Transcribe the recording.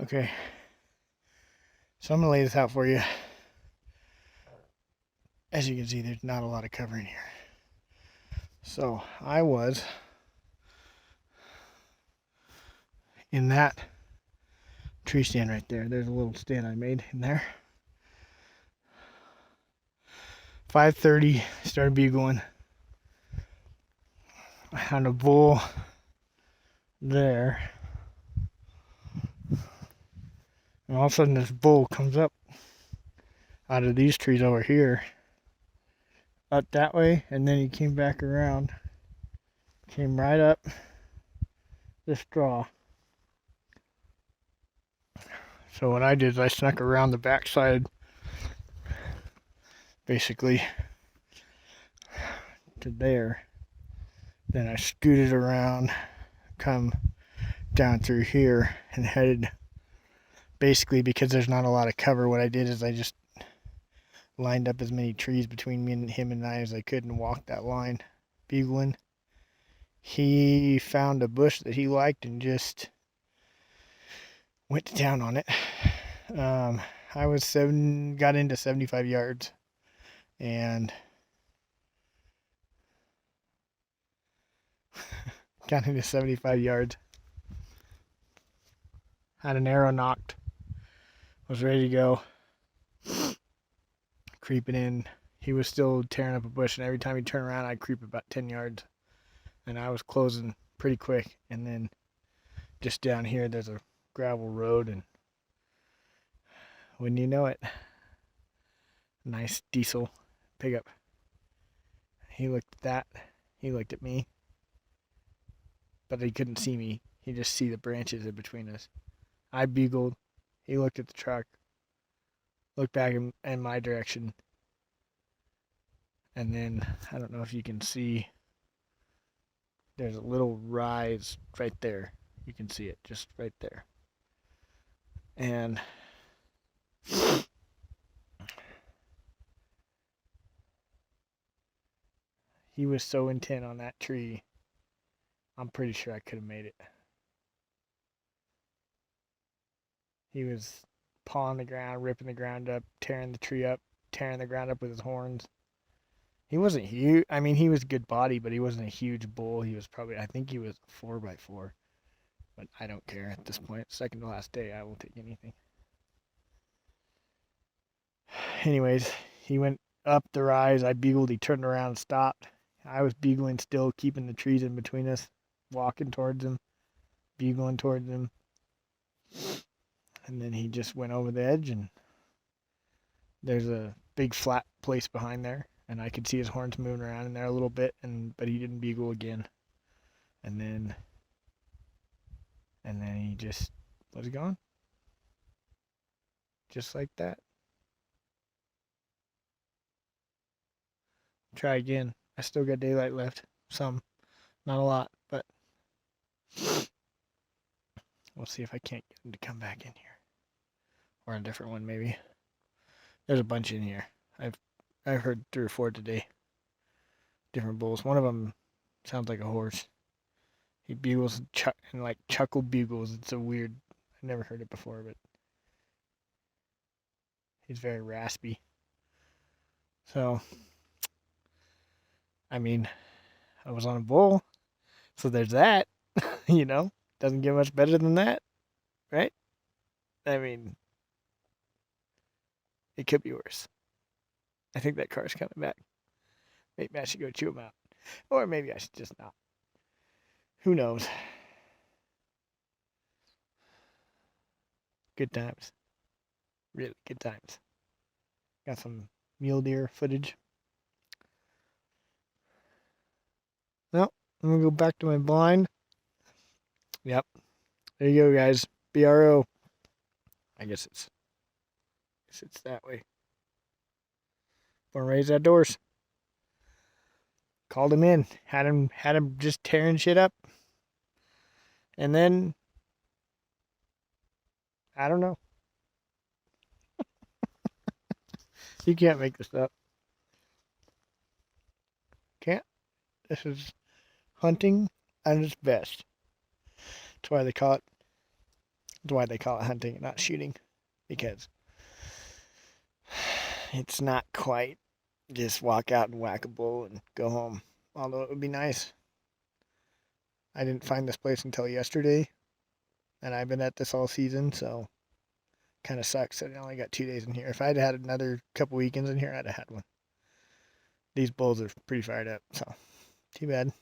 Okay, so I'm gonna lay this out for you. As you can see, there's not a lot of cover in here. So I was in that tree stand right there. There's a little stand I made in there. 5:30, started bugling. I had a bull there. And all of a sudden this bull comes up out of these trees over here, up that way, and then he came back around, came right up this draw. So what I did is I snuck around the backside, basically to there. Then I scooted around, come down through here, and headed, basically because there's not a lot of cover, what I did is I just lined up as many trees between me and him and I as I could and walked that line, bugling. He found a bush that he liked and just went to town on it. I got into 75 yards and got into 75 yards. Had an arrow knocked. Was ready to go. Creeping in. He was still tearing up a bush, and every time he'd turn around, I'd creep about 10 yards. And I was closing pretty quick. And then just down here, there's a gravel road, and wouldn't you know it, nice diesel pickup. He looked at that. He looked at me. But he couldn't see me. He just see the branches in between us. I bugled. He looked at the truck. Looked back in my direction. And then, I don't know if you can see, there's a little rise right there. You can see it just right there. And he was so intent on that tree, I'm pretty sure I could have made it. He was pawing the ground, ripping the ground up, tearing the tree up, tearing the ground up with his horns. He wasn't huge. I mean, he was a good body, but he wasn't a huge bull. He was probably, I think he was 4x4. But I don't care at this point. Second to last day, I will take anything. Anyways, he went up the rise. I bugled. He turned around and stopped. I was bugling still, keeping the trees in between us, walking towards him, bugling towards him. And then he just went over the edge, and there's a big flat place behind there, and I could see his horns moving around in there a little bit, but he didn't bugle again. And then he just was gone. Just like that. Try again. I still got daylight left. Some. Not a lot, but we'll see if I can't get him to come back in here. Or a different one, maybe. There's a bunch in here. I've heard 3 or 4 today. Different bulls. One of them sounds like a horse. He bugles and like chuckle bugles. It's a weird. I've never heard it before, but he's very raspy. So, I mean, I was on a bull, so there's that. Doesn't get much better than that, right? I mean, it could be worse. I think that car's coming back. Maybe I should go chew him out. Or maybe I should just not. Who knows? Good times. Really good times. Got some mule deer footage. Well, I'm going to go back to my blind. Yep. There you go, guys. BRO. I guess it's that way. Born raised outdoors. Called him in. Had him just tearing shit up. And then I don't know. You can't make this up. Can't. This is hunting at its best. That's why they call it That's why they call it hunting and not shooting, because it's not quite just walk out and whack a bull and go home. Although it would be nice. I didn't find this place until yesterday, and I've been at this all season, so kind of sucks that I only got 2 days in here. If I'd had another couple weekends in here, I'd have had one. These bulls are pretty fired up, so too bad.